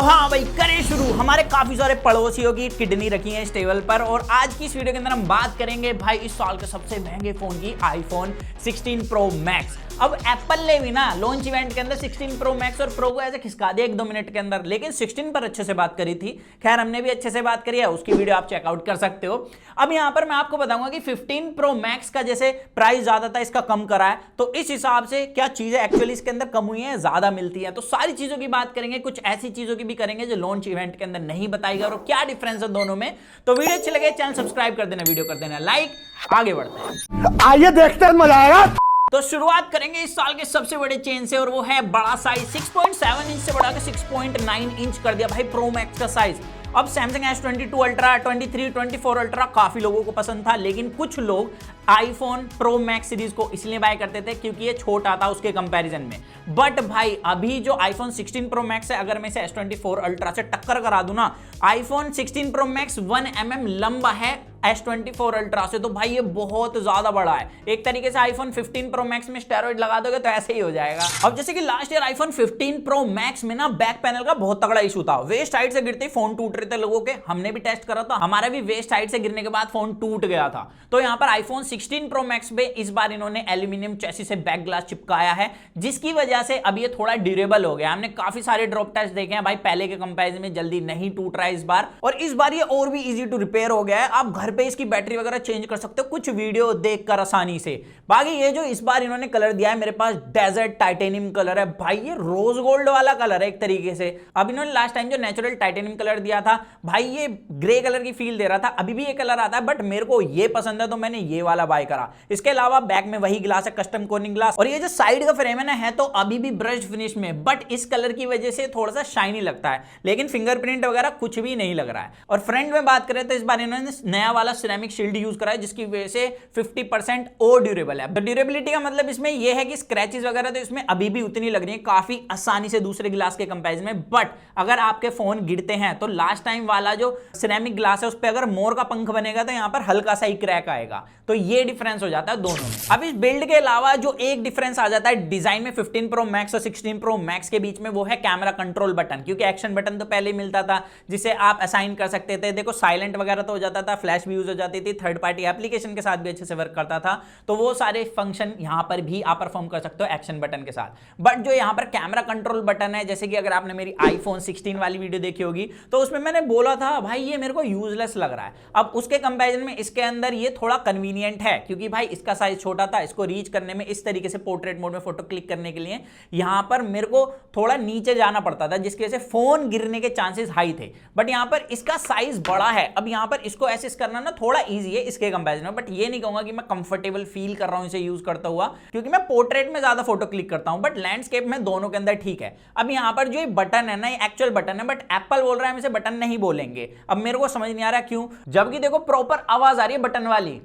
हाँ भाई, करें शुरू। हमारे काफी सारे पड़ोसियों की किडनी रखी है इस टेबल पर और आज की इस वीडियो के अंदर हम बात करेंगे भाई इस साल के सबसे महंगे फोन की, आईफोन 16 प्रो मैक्स। अब एप्पल ने भी ना लॉन्च इवेंट के अंदर 16 प्रो मैक्स और प्रो को ऐसे खिसका दिया 1-2 मिनट के अंदर, लेकिन 16 पर अच्छे से बात करी थी। खैर हमने भी अच्छे से बात करी है, उसकी वीडियो आप चेकआउट कर सकते हो। अब यहां पर मैं आपको बताऊंगा कि 15 प्रो मैक्स का जैसे प्राइस ज्यादा था, इसका कम करा है, तो इस हिसाब से क्या चीजें एक्चुअली इसके अंदर कम हुई है, ज्यादा मिलती है। तो सारी चीजों की बात करेंगे, कुछ ऐसी चीजों की भी करेंगे जो लॉन्च इवेंट के अंदर नहीं बताई गई और क्या डिफरेंस है दोनों में। तो वीडियो अच्छी लगे चैनल सब्सक्राइब कर देना, वीडियो कर देना लाइक। आगे बढ़ते हैं, आइए देखते हैं, मजा आएगा। तो शुरुआत करेंगे इस साल के सबसे बड़े चेंज से और वो है बड़ा साइज। 6.7 इंच से बढ़ा के 6.9 इंच कर दिया भाई प्रो मैक्स का साइज। अब Samsung S22 अल्ट्रा, 23, 24 अल्ट्रा काफी लोगों को पसंद था, लेकिन कुछ लोग आईफोन प्रो मैक्स सीरीज को इसलिए बाय करते थे क्योंकि ये छोटा था उसके कंपैरिजन में। बट भाई अभी जो आईफोन 16 प्रो मैक्स है, अगर मैं इसे S24 अल्ट्रा से टक्कर करा दूं ना, आईफोन 16 प्रो मैक्स 1 mm लंबा है S24 अल्ट्रा से, तो भाई ये बहुत ज्यादा बड़ा है। एक तरीके से आईफोन 15 प्रो मैक्स में स्टेरॉइड लगा दोगे तो ऐसे ही हो जाएगा। अब जैसे कि last year iPhone 15 pro max में ना बैक पैनल का बहुत तगड़ा इशू था, वेस्ट हाइट से गिरते ही फोन टूट रहे थे लोगों के। हमने भी टेस्ट करा था, हमारा भी वेस्ट हाइट से गिरने के बाद फोन टूट गया था। तो यहाँ पर आईफोन 16 प्रो मैक्स पे इस बार इन्होंने एल्यूमिनियम चेसिस से बैक ग्लास चिपकाया है, जिसकी वजह से अब ये थोड़ा ड्यूरेबल हो गया। हमने काफी सारे ड्रॉप टेस्ट देखे हैं भाई, पहले के कंपैरिजन में जल्दी नहीं टूट रहा है इस बार, और इस बार ये और भी इजी टू रिपेयर हो गया है। आप घर पे इसकी बैटरी वगैरह चेंज कर सकते हो कुछ वीडियो देखकर आसानी से। बाकी ये जो इस बार इन्होंने कलर दिया है, मेरे पास डेजर्ट टाइटेनियम कलर है भाई, ये रोज गोल्ड वाला कलर है एक तरीके से। अब इन्होंने लास्ट टाइम जो नेचुरल टाइटेनियम कलर दिया था भाई, ये ग्रे कलर की फील दे रहा था। अभी भी ये कलर आता है, बट मेरे को ये पसंद है तो मैंने ये वाला बाय करा। इसके अलावा बैक में वही ग्लास है, कस्टम कोनिंग ग्लास, और ये जो साइड का फ्रेम है ना, है तो अभी भी ब्रश फिनिश में, बट इस कलर की वजह से थोड़ा सा शाइनी लगता है, लेकिन फिंगरप्रिंट वगैरह कुछ भी नहीं लग रहा है। और फ्रंट में बात करें तो इस बार इन्होंने नया वाला सिरेमिक शील्ड यूज करा है, जिसकी वजह से 50% और ड्यूरेबल है। ड्यूरेबिलिटी का मतलब इसमें यह है कि स्क्रैचेस वगैरह तो इसमें अभी भी उतनी लग रही है काफी आसानी से दूसरे ग्लास के कंपैरिजन में। बट अगर आपके फोन गिरते हैं तो लास्ट टाइम वाला जो सिरेमिक ग्लास है उस पर अगर मोर का पंख बनेगा तो यहां पर हल्का सा ही क्रैक आएगा, तो ये डिफरेंस हो जाता है दोनों में। अब इस बिल्ड के अलावा जो एक डिफरेंस आ जाता है डिजाइन में 15 प्रो मैक्स और 16 प्रो मैक्स के बीच में, वो है कैमरा कंट्रोल बटन। क्योंकि एक्शन बटन तो पहले ही मिलता था जिसे आप असाइन कर सकते थे, देखो साइलेंट वगैरह तो हो जाता था, फ्लैश भी यूज हो जाती थी, थर्ड पार्टी एप्लीकेशन के साथ भी अच्छे से वर्क करता था, तो वो सारे फंक्शन यहां पर भी आप परफॉर्म कर सकते हो एक्शन बटन के साथ। बट जो यहां पर कैमरा कंट्रोल बटन है, जैसे कि अगर आपने मेरी आईफोन 16 वाली वीडियो देखी होगी तो उसमें मैंने बोला था भाई ये मेरे को यूजलेस लग रहा है। अब उसके कंपैरिजन में इसके अंदर ये थोड़ा कन्वीनियंट है, क्योंकि भाई इसका साइज छोटा था, इसको रीच करने में इस तरीके से पोर्ट्रेट मोड में फोटो क्लिक करने के लिए यहां पर मेरे को थोड़ा नीचे जाना पड़ता था, जिसकी वजह से फोन गिरने के चांसेस हाई थे। बट यहां पर इसका साइज बड़ा है, अब यहां पर इसको एसेस करना ना थोड़ा इजी है इसके कंपैरिजन में। बट ये नहीं कहूंगा कि मैं कंफर्टेबल फील कर रहा हूं इसे यूज करता हुआ, क्योंकि मैं पोर्ट्रेट में ज्यादा फोटो क्लिक करता हूं, बट लैंडस्केप में दोनों के अंदर ठीक है। अब यहां पर जो ये बटन है ना, ये एक्चुअल बटन है, बट एप्पल बोल रहा है हम इसे बटन नहीं बोलेंगे। अब मेरे को समझ नहीं आ रहा क्यों, जबकि देखो प्रॉपर आवाज आ रही है बटन वाली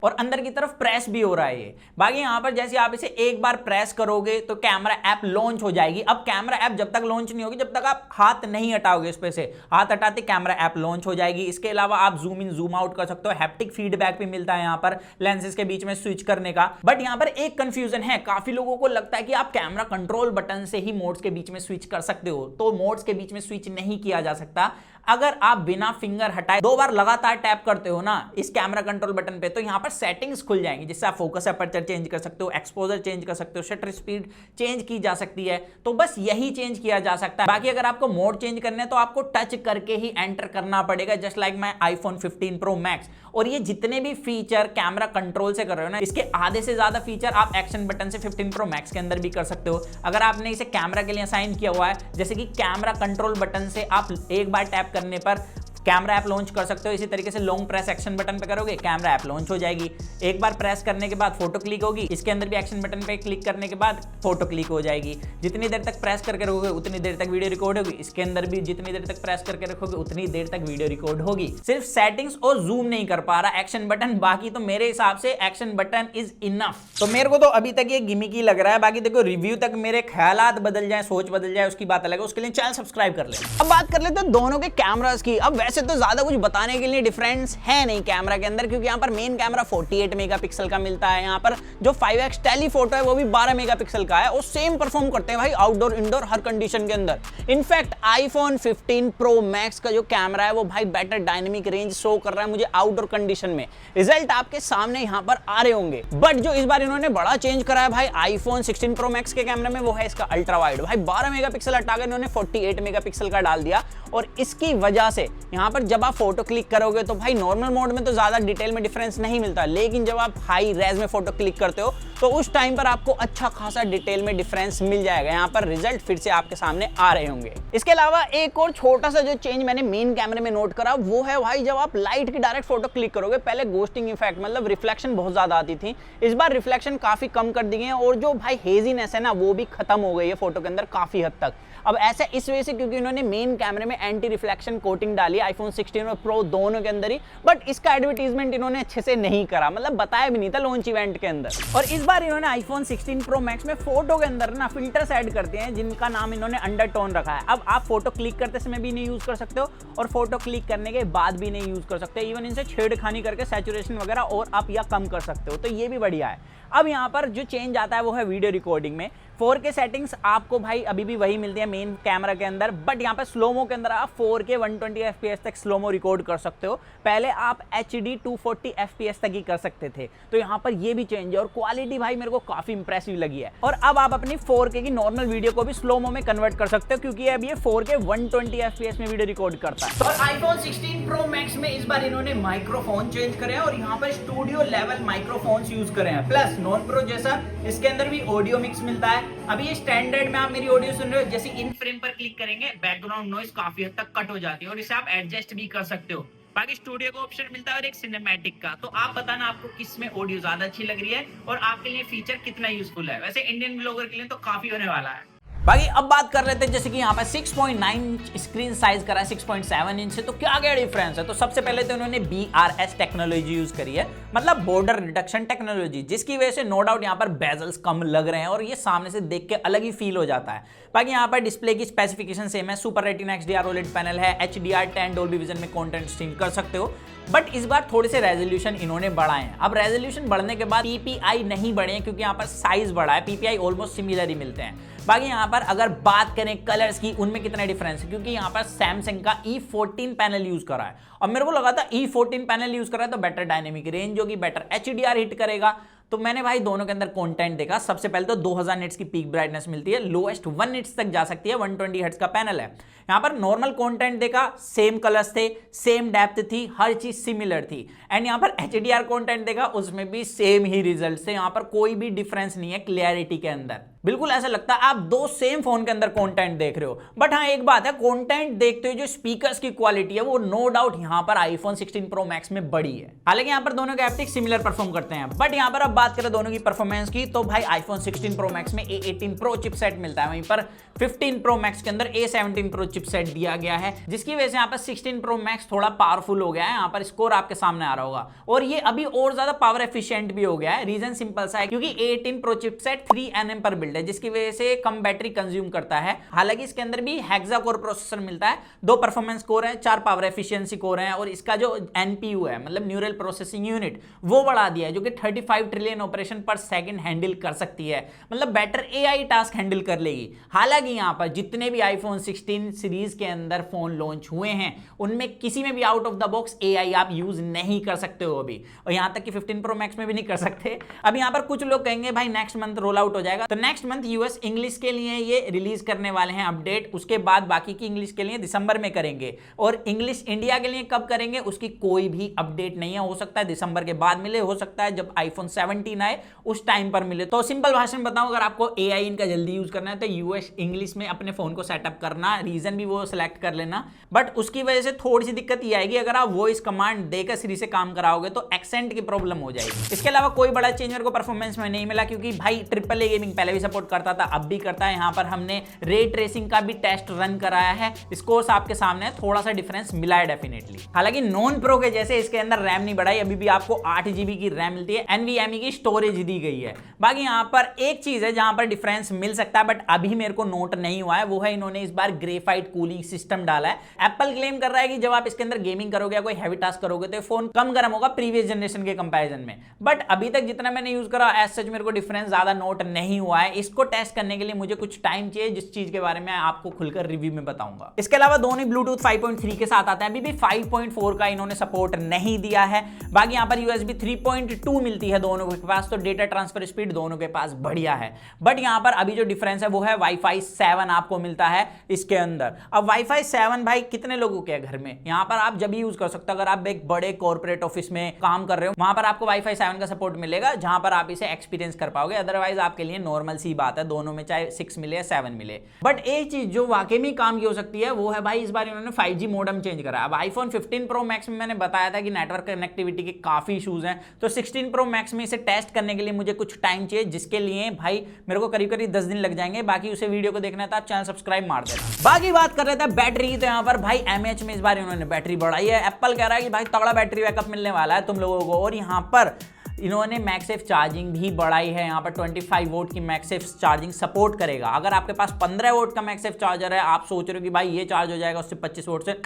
और अंदर की तरफ प्रेस भी हो रहा है ये। बाकी यहां पर जैसे आप इसे एक बार प्रेस करोगे तो कैमरा ऐप लॉन्च हो जाएगी। अब कैमरा ऐप जब तक लॉन्च नहीं होगी जब तक आप हाथ नहीं हटाओगे, इस पे से हाथ हटाते कैमरा ऐप लॉन्च हो जाएगी। इसके अलावा आप जूम इन जूम आउट कर सकते हो, हैप्टिक फीडबैक भी मिलता है यहां पर लेंसेज के बीच में स्विच करने का। बट यहां पर एक कंफ्यूजन है, काफी लोगों को लगता है कि आप कैमरा कंट्रोल बटन से ही मोड्स के बीच में स्विच कर सकते हो, तो मोड्स के बीच में स्विच नहीं किया जा सकता। अगर आप बिना फिंगर हटाए 2 बार लगातार टैप करते हो ना इस कैमरा कंट्रोल बटन पे, तो यहां पर सेटिंग्स खुल जाएंगी, जिससे आप फोकस अपर्चर चेंज कर सकते हो, एक्सपोजर चेंज कर सकते हो, शटर स्पीड चेंज की जा सकती है। तो बस यही चेंज किया जा सकता है। बाकी अगर आपको मोड चेंज करने हैं तो आपको टच करके ही एंटर करना पड़ेगा, just like my iPhone 15 pro max. और ये जितने भी फीचर कैमरा कंट्रोल से कर रहे हो ना, इसके आधे से ज्यादा फीचर आप एक्शन बटन से 15 प्रो मैक्स के अंदर भी कर सकते हो। अगर आपने इसे कैमरा के लिए असाइन किया हुआ है, जैसे कि कैमरा कंट्रोल बटन से आप एक बार टैप करने पर कैमरा ऐप लॉन्च कर सकते हो, इसी तरीके से लॉन्ग प्रेस एक्शन बटन पे करोगे कैमरा ऐप लॉन्च हो जाएगी। एक बार प्रेस करने के बाद फोटो क्लिक होगी, इसके अंदर भी एक्शन बटन पे क्लिक करने के बाद फोटो क्लिक हो जाएगी। जितनी देर तक प्रेस करके रखोगे उतनी देर तक वीडियो रिकॉर्ड होगी, इसके अंदर भी जितनी देर तक प्रेस करके रखोगे उतनी देर तक वीडियो रिकॉर्ड होगी। सिर्फ सेटिंग्स और जूम नहीं कर पा रहा एक्शन बटन, बाकी तो मेरे हिसाब से एक्शन बटन इज इनफ। तो मेरे को तो अभी तक ये गिमिकी लग रहा है, बाकी देखो रिव्यू तक मेरे ख्यालात बदल जाए, सोच बदल जाए, उसकी बात अलग है, उसके लिए चैनल सब्सक्राइब कर ले। अब बात कर लेते हैं दोनों के कैमरास की। अब वैसे वैसे तो ज्यादा कुछ बताने के लिए डिफरेंस है नहीं कैमरा के अंदर, क्योंकि यहाँ पर मेन कैमरा 48 मेगापिक्सल का मिलता है, यहाँ पर जो 5x टेलीफोटो है वो भी 12 मेगापिक्सल का है और सेम परफॉर्म करते हैं भाई आउटडोर इंडोर हर कंडीशन के अंदर। इनफैक्ट आईफोन 15 प्रो मैक्स का जो कैमरा है वो भाई बेटर डायनेमिक रेंज शो कर रहा है मुझे आउटडोर कंडीशन में। रिजल्ट आपके सामने यहाँ पर आ रहे होंगे। बट जो इस बार इन्होंने बड़ा चेंज करा है भाई आईफोन 16 प्रो मैक्स के कैमरे में वो है इसका अल्ट्रा वाइड। भाई 12 मेगापिक्सल हटाकर इन्होंने 48 मेगापिक्सल का डाल दिया और इसकी वजह से यहाँ पर जब आप फोटो क्लिक करोगे तो भाई नॉर्मल मोड में तो ज्यादा डिटेल में डिफरेंस नहीं मिलता, लेकिन जब आप हाई रेज में फोटो क्लिक करते हो तो उस टाइम पर आपको अच्छा खासा डिटेल में डिफरेंस मिल जाएगा। यहाँ पर रिजल्ट फिर से आपके सामने आ रहे होंगे। इसके अलावा एक और छोटा सा जो चेंज मैंने मेन कैमरे में नोट करा वो है भाई जब आप लाइट की डायरेक्ट फोटो क्लिक करोगे, पहले गोस्टिंग इफेक्ट मतलब रिफ्लेक्शन बहुत ज्यादा आती थी, इस बार रिफ्लेक्शन काफी कम कर दी गई है और जो भाई हेजीनेस है ना वो भी खत्म हो गई है फोटो के अंदर काफी हद तक। अब ऐसा इस वजह से क्योंकि इन्होंने मेन कैमरे में एंटी रिफ्लेक्शन कोटिंग डाली आईफोन 16 और प्रो दोनों के अंदर ही, बट इसका एडवर्टीजमेंट इन्होंने अच्छे से नहीं करा, मतलब बताया भी नहीं था लॉन्च इवेंट के अंदर। और इस बार इन्होंने आईफोन 16 प्रो मैक्स में फोटो के अंदर ना फिल्टर्स ऐड करते हैं जिनका नाम इन्होंने अंडरटोन रखा है। अब आप फोटो क्लिक करते समय भी नहीं यूज कर सकते हो और फोटो क्लिक करने के बाद भी नहीं यूज कर सकते, इवन इनसे छेड़खानी करके सैचुरेशन वगैरह और अप या कम कर सकते हो, तो ये भी बढ़िया है। अब यहाँ पर जो चेंज आता है वो है वीडियो रिकॉर्डिंग में। 4K सेटिंग्स आपको भाई अभी भी वही मिलती है मेन कैमरा के अंदर, बट यहाँ पर स्लोमो के अंदर आप 4K 120 FPS तक स्लोमो रिकॉर्ड कर सकते हो। पहले आप HD 240 FPS तक ही कर सकते थे, तो यहाँ पर ये भी चेंज है और क्वालिटी भाई मेरे को काफी इंप्रेसिव लगी है। और अब आप अपनी 4K की नॉर्मल वीडियो को भी स्लोमो में कन्वर्ट कर सकते हो क्योंकि अब ये 4K 120 FPS में वीडियो रिकॉर्ड करता है। और आईफोन 16 प्रो मैक्स में इस बार इन्होंने माइक्रोफोन चेंज करे हैं और यहाँ पर स्टूडियो लेवल माइक्रोफोन्स यूज करे हैं, प्लस नॉन प्रो जैसा इसके अंदर भी ऑडियो मिक्स मिलता है। अभी ये स्टैंडर्ड में आप मेरी ऑडियो सुन रहे हो, जैसे इन फ्रेम पर क्लिक करेंगे बैकग्राउंड नॉइज काफी हद तक कट हो जाती है और इसे आप एडजस्ट भी कर सकते हो। बाकी स्टूडियो का ऑप्शन मिलता है और एक सिनेमैटिक का, तो आप बताना आपको किस में ऑडियो ज्यादा अच्छी लग रही है और आपके लिए फीचर कितना यूजफुल है। वैसे इंडियन ब्लॉगर के लिए तो काफी होने वाला है। बाकी अब बात कर लेते हैं जैसे कि यहाँ पे 6.9 इंच स्क्रीन साइज करा है 6.7 इंच से, तो क्या क्या डिफरेंस है। तो सबसे पहले तो इन्होंने BRS टेक्नोलॉजी यूज करी है, मतलब बॉर्डर रिडक्शन टेक्नोलॉजी, जिसकी वजह से नो डाउट यहाँ पर बेजल्स कम लग रहे हैं और ये सामने से देख के अलग ही फील हो जाता है। बाकी यहाँ पर डिस्प्ले की स्पेसिफिकेशन सेम है, super retina XDR OLED panel है, HDR10 डोल्बी विजन में कंटेंट स्ट्रीम कर सकते हो, बट इस बार थोड़े से रेजोल्यूशन इन्होंने बढ़ाए हैं। अब रेजोल्यूशन बढ़ने के बाद PPI नहीं बढ़े हैं क्योंकि यहाँ पर साइज बढ़ा है, PPI ऑलमोस्ट सिमिलर ही मिलते हैं। बाकी यहाँ पर अगर बात करें कलर्स की, उनमें कितना डिफरेंस है, क्योंकि यहाँ पर सैमसंग का E14 पैनल यूज करा है और मेरे को लगा था E14 पैनल यूज करा है तो बेटर डायनेमिक रेंज होगी, बेटर HDR हिट करेगा, तो मैंने भाई दोनों के अंदर कंटेंट देखा। सबसे पहले तो 2000 निट्स की पीक ब्राइटनेस मिलती है, लोएस्ट 1 निट्स तक जा सकती है, 120 हर्ट्ज का पैनल है। यहाँ पर नॉर्मल कंटेंट देखा, सेम कलर्स थे, सेम डेप्थ थी, हर चीज सिमिलर थी। एंड यहाँ पर HDR कंटेंट देखा, उसमें भी सेम ही रिजल्ट थे, यहाँ पर कोई भी डिफरेंस नहीं है क्लियरिटी के अंदर। बिल्कुल ऐसा लगता है आप दो सेम फोन के अंदर कंटेंट देख रहे हो। बट हाँ एक बात है, कंटेंट देखते हुए जो स्पीकर्स की क्वालिटी है वो नो डाउट यहाँ पर आईफोन 16 प्रो मैक्स में बड़ी है। हालांकि यहाँ पर दोनों के हैप्टिक्स सिमिलर परफॉर्म करते हैं, बट यहाँ पर अब बात करें दोनों की परफॉर्मेंस की, तो भाई आईफोन 16 प्रो मैक्स में A18 प्रो चिपसेट मिलता है, वहीं पर 15 प्रो मैक्स के अंदर A17 प्रो चिपसेट दिया गया है, जिसकी वजह से यहाँ पर 16 प्रो मैक्स थोड़ा पावरफुल हो गया है। यहाँ पर स्कोर आपके सामने आ रहा होगा और ये अभी और ज्यादा पावर एफिशिएंट भी हो गया है। रीजन सिंपल सा है, क्योंकि A18 प्रो चिपसेट 3nm पर बिल्ड है, जिसकी वजह से कम बैटरी कंज्यूम करता है। हालांकि इसके अंदर भी हेक्सा कोर प्रोसेसर मिलता है, 2 परफॉर्मेंस कोर है, 4 पावर एफिशिएंसी कोर है और इसका जो NPU है मतलब न्यूरल प्रोसेसिंग यूनिट वो बढ़ा दिया है, जो कि 35 ट्रिलियन ऑपरेशन पर सेकंड हैंडल कर सकती है, मतलब बेटर AI टास्क हैंडल कर लेगी। हालांकि यहाँ पर जितने भी आईफोन 16 सीरीज के अंदर फोन लॉन्च हुए हैं उनमें किसी में भी out of the box AI आप यूज नहीं कर सकते हो अभी, और यहाँ तक कि 15 प्रो मैक्स में भी नहीं कर सकते। अब यहाँ पर कुछ लोग कहेंगे भाई नेक्स्ट मंथ रोल आउट हो जाएगा, तो नेक्स्ट मंथ US इंग्लिश के लिए ये रिलीज करने वाले हैं अपडेट, उसके बाद बाकी की इंग्लिश के लिए दिसंबर में करेंगे, और इंग्लिश इंडिया के लिए कब करेंगे उसकी कोई भी अपडेट नहीं है। हो सकता है दिसंबर के बाद मिले, हो सकता है जब आईफोन 17 आए उस टाइम पर मिले। तो सिंपल भाषण बताऊं, अगर आपको AI इनका जल्दी यूज करना है तो US इंग्लिश में अपने फोन को सेटअप करना, रीजन भी वो सिलेक्ट कर लेना, बट उसकी वजह से थोड़ी सी दिक्कत ये आएगी, अगर आप वॉइस कमांड देकर सीरी से काम कराओगे तो एक्सेंट की प्रॉब्लम हो जाएगी। इसके अलावा कोई बड़ा चेंज मेरे को परफॉर्मेंस में नहीं मिला, क्योंकि भाई AAA गेमिंग पहले भी सपोर्ट करता था, अब भी करता है। यहाँ पर हमने रे ट्रेसिंग का भी टेस्ट रन कराया है, स्कोर्स आपके सामने है, थोड़ा सा डिफरेंस मिला है डेफिनेटली। हालांकि नॉन प्रो के जैसे इसके अंदर रैम नहीं बढ़ाई, अभी भी आपको 8 GB की रैम मिलती है, NVMe की स्टोरेज दी गई है। बाकी यहाँ पर एक चीज है जहां पर डिफरेंस मिल सकता है बट अभी मेरे को नोट नहीं हुआ है, वो है इन्होंने इस बार ग्रेफाइट ग्रेफाइट कूलिंग सिस्टम डाला है। एप्पल क्लेम कर रहा है कि जब आप इसके अंदर गेमिंग करोगे या कोई हैवी टास्क करोगे तो फोन कम गर्म होगा प्रीवियस जनरेशन के कंपैरिजन में, बट अभी तक जितना मैंने यूज करा एज सच मेरे को डिफरेंस ज्यादा नोट नहीं हुआ है। इसको टेस्ट करने के लिए मुझे कुछ टाइम चाहिए, जिस चीज के बारे में आपको खुलकर रिव्यू में बताऊंगा। इसके अलावा दोनों ब्लूटूथ 5.3 के साथ आता है, अभी भी 5.4 का इन्होंने सपोर्ट नहीं दिया है। बाकी यहां पर USB 3.2 मिलती है दोनों के पास, तो डेटा ट्रांसफर स्पीड दोनों के पास बढ़िया है। बट यहां पर अभी जो डिफरेंस है वो है वाईफाई 7 आपको मिलता है इसके अंदर। अब वाईफाई 7 भाई कितने लोगों के घर में, यहां पर आप जब भी यूज कर सकते हो, अगर आप एक बड़े कॉर्पोरेट ऑफिस में काम कर रहे हो वहां पर आपको वाईफाई 7 का सपोर्ट मिलेगा, जहां पर आप इसे एक्सपीरियंस कर पाओगे। अदरवाइज आपके लिए नॉर्मल सी बात है दोनों में, चाहे 6 मिले या 7 मिले। बट एक चीज जो वाकई में काम की हो सकती है वो है भाई इस बार इन्होंने 5G मॉडेम चेंज करा। अब आईफोन 15 प्रो मैक्स में मैंने बताया था कि नेटवर्क कनेक्टिविटी के काफी इश्यूज हैं, तो 16 प्रो मैक्स में इसे टेस्ट करने के लिए मुझे कुछ टाइम चाहिए, जिसके लिए भाई मेरे को करीब करीब 10 दिन लग जाएंगे। बाकी उसे वीडियो को देखना है तो आप चैनल सब्सक्राइब मार देना। बाकी बात कर रहे थे बैटरी, तो यहाँ पर भाई mAh में इस बार इन्होंने बैटरी बढ़ाई है। एप्पल कह रहा है कि भाई तगड़ा बैटरी बैकअप मिलने वाला है तुम लोगों को, और यहाँ पर इन्होंने मैक्सेफ चार्जिंग भी बढ़ाई है। यहाँ पर 25 वोट की मैक्सेफ चार्जिंग सपोर्ट करेगा। अगर आपके पास 15 वोट का मैक्सेफ चार्जर है, आप सोच रहे हो कि भाई ये चार्ज हो जाएगा उससे 25 वोट से,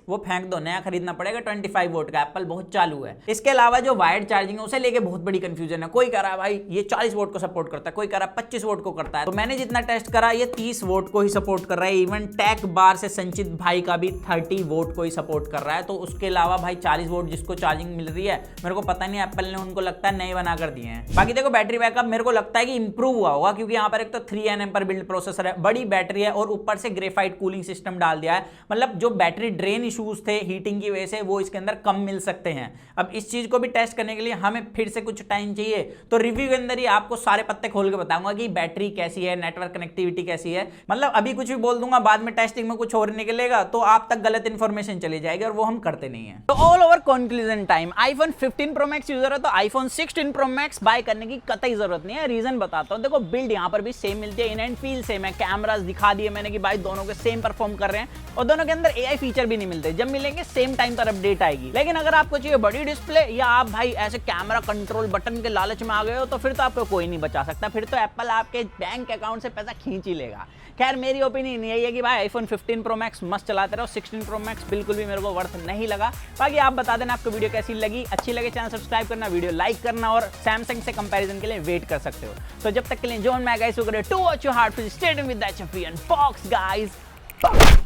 वो फेंक दो, नया खरीदना पड़ेगा 25 वोट का। एप्पल बहुत चालू है। इसके अलावा जो वायर्ड चार्जिंग है उसे लेके बहुत बड़ी कंफ्यूजन है। कोई कह रहा है भाई ये 40 वोट को सपोर्ट करता है, कोई कह रहा है 25 वोट को करता है। तो मैंने जितना टेस्ट करा ये 30 वोट को ही सपोर्ट कर रहा है। इवन टेक बार से संचित भाई का भी 30 वोट को ही सपोर्ट कर रहा है। तो उसके अलावा भाई 40 वोट जिसको चार्जिंग मिल रही है, मेरे को पता नहीं एप्पल ने उनको लगता है नए बना कर दिए हैं। बाकी देखो बैटरी बैकअप मेरे को लगता है कि इंप्रूव हुआ होगा, क्योंकि यहाँ पर एक तो 3 nm पर बिल्ड प्रोसेसर है, बड़ी बैटरी है, और ऊपर से ग्रेफाइट कूलिंग सिस्टम डाल दिया है। मतलब जो बैटरी ड्रेन इश्यूज थे हीटिंग की वजह से वो इसके अंदर कम मिल सकते हैं। अब इस चीज को भी टेस्ट करने के लिए हमें फिर से कुछ टाइम चाहिए, तो रिव्यू के अंदर ही आपको सारे पत्ते खोल के बताऊंगा कि बैटरी कैसी है, नेटवर्क कनेक्टिविटी कैसी है। मतलब अभी कुछ भी बोल दूंगा, बाद में टेस्टिंग में कुछ और निकलेगा तो आप तक गलत इंफॉर्मेशन चली जाएगी, और वो हम करते नहीं है। तो all over conclusion time, iPhone 15 pro max user है तो आईफोन 16 प्रो मैक्स बाय करने की कतई जरूरत नहीं है। रीजन बताता हूं, देखो बिल्ड यहां पर भी सेम मिलती है, इन एंड फील सेम है, कैमरास दिखा दिए मैंने कि भाई दोनों के सेम परफॉर्म कर रहे हैं, और दोनों के अंदर एआई फीचर भी नहीं मिलते, जब मिलेंगे सेम टाइम पर अपडेट आएगी। लेकिन अगर आपको चाहिए बड़ी डिस्प्ले, या आप भाई ऐसे कैमरा कंट्रोल बटन के लालच में आ गए हो, तो फिर तो आपको कोई नहीं बचा सकता, फिर तो एप्पल आपके बैंक अकाउंट से पैसा खींच ही लेगा। खैर मेरी ओपिनियन यही है कि भाई आईफोन 15 प्रो मैक्स मस्त चलाते रहो, 16 प्रो मैक्स बिल्कुल भी मेरे को वर्थ नहीं लगा। बाकी आप बता देना आपको वीडियो कैसी लगी, अच्छी लगे चैनल सब्सक्राइब करना, वीडियो लाइक करना, और सैमसंग से कंपैरिजन के लिए वेट कर सकते हो। तो जब तक के लिए join me guys to watch your heart feel, stay tuned with that champion fox guys.